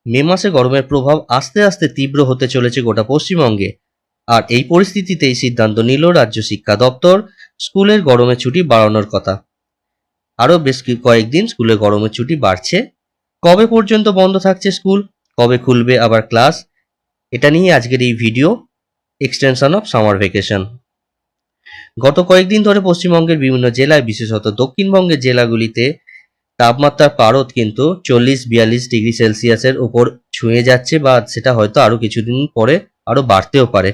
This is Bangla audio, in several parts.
মে মাসে গরমের প্রভাব আস্তে আস্তে তীব্র হতে চলেছে গোটা পশ্চিমবঙ্গে। আর এই পরিস্থিতিতেই সিদ্ধান্ত নিল রাজ্য শিক্ষা দপ্তর স্কুলের গরমের ছুটি বাড়ানোর কথা। আরও বেশ কয়েকদিন স্কুলের গরমের ছুটি বাড়ছে। কবে পর্যন্ত বন্ধ থাকছে স্কুল, কবে খুলবে আবার ক্লাস, এটা নিয়ে আজকের এই video extension of summer vacation. গত কয়েকদিন ধরে পশ্চিমবঙ্গের বিভিন্ন জেলায়, বিশেষত দক্ষিণবঙ্গের জেলাগুলিতে তাপমাত্রার পারদ কিন্তু 40-42 ডিগ্রি সেলসিয়াসের ওপর ছুঁয়ে যাচ্ছে, বা সেটা হয়তো আরও কিছুদিন পরে আরও বাড়তেও পারে।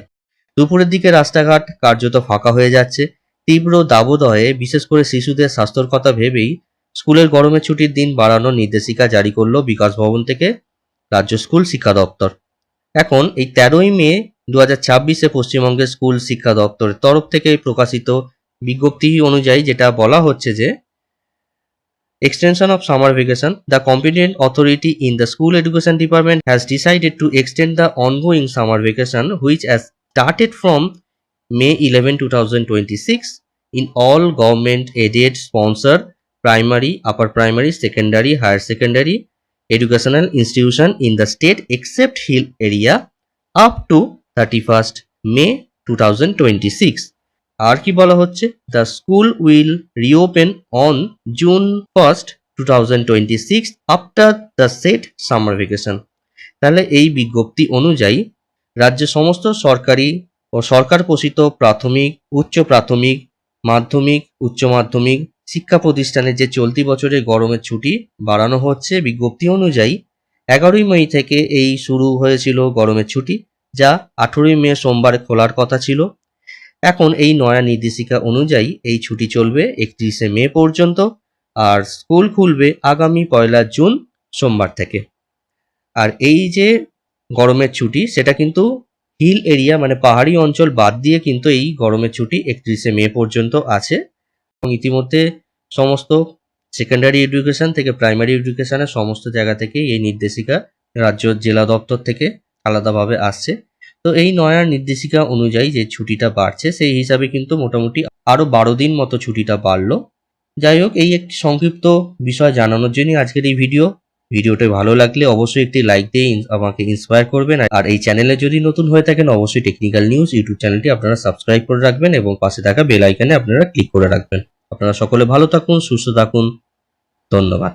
দুপুরের দিকে রাস্তাঘাট কার্যত ফাঁকা হয়ে যাচ্ছে। তীব্র দাবদাহে বিশেষ করে শিশুদের স্বাস্থ্যর কথা ভেবেই স্কুলের গরমের ছুটির দিন বাড়ানোর নির্দেশিকা জারি করল বিকাশ ভবন থেকে রাজ্য স্কুল শিক্ষা দপ্তর। এখন এই 13ই মে 2026-এ পশ্চিমবঙ্গের স্কুল শিক্ষা দপ্তরের তরফ থেকে প্রকাশিত বিজ্ঞপ্তি অনুযায়ী যেটা বলা হচ্ছে যে, extension of summer vacation, the competent authority in the school education department has decided to extend the ongoing summer vacation, which has started from May 11, 2026 in all government aided sponsored primary, upper primary, secondary, higher secondary educational institution in the state except hill area up to 31st May 2026. আর কি বলা হচ্ছে, the school will reopen on June 1st 2026 after the set summer vacation. তাহলে এই বিজ্ঞপ্তি অনুযায়ী রাজ্যের সমস্ত সরকারি ও সরকার পোষিত প্রাথমিক, উচ্চ প্রাথমিক, মাধ্যমিক, উচ্চ মাধ্যমিক শিক্ষা প্রতিষ্ঠানে যে চলতি বছরের গরমের ছুটি বাড়ানো হচ্ছে। বিজ্ঞপ্তি অনুযায়ী 11ই মে থেকে এই শুরু হয়েছিল গরমের ছুটি, যা 18ই মে সোমবার খোলার কথা ছিল। এখন এই নয়া নির্দেশিকা অনুযায়ী এই ছুটি চলবে 31শে মে পর্যন্ত, আর স্কুল খুলবে আগামী 1 জুন সোমবার থেকে। আর এই যে গরমের ছুটি, সেটা কিন্তু হিল এরিয়া মানে পাহাড়ি অঞ্চল বাদ দিয়ে কিন্তু এই গরমের ছুটি 31শে মে পর্যন্ত আছে। এবং ইতিমধ্যে সমস্ত সেকেন্ডারি এডুকেশন থেকে প্রাইমারি এডুকেশনের সমস্ত জায়গা থেকে এই নির্দেশিকা রাজ্য জেলা দপ্তর থেকে আলাদাভাবে আসছে। তো এই নয়া নির্দেশিকা অনুযায়ী যে ছুটিটা বাড়ছে, সেই হিসাবে কিন্তু মোটামুটি আরও 12 দিন মতো ছুটিটা বাড়লো। যাই হোক, এই একটি সংক্ষিপ্ত বিষয় জানানোর জন্যই আজকের এই ভিডিওটা ভালো লাগলে অবশ্যই একটি লাইক দিয়ে আমাকে ইন্সপায়ার করবেন। আর এই চ্যানেলে যদি নতুন হয়ে থাকেন, অবশ্যই টেকনিক্যাল নিউজ ইউটিউব চ্যানেলটি আপনারা সাবস্ক্রাইব করে রাখবেন এবং পাশে থাকা বেল আইকনে আপনারা ক্লিক করে রাখবেন। আপনারা সকলে ভালো থাকুন, সুস্থ থাকুন, ধন্যবাদ।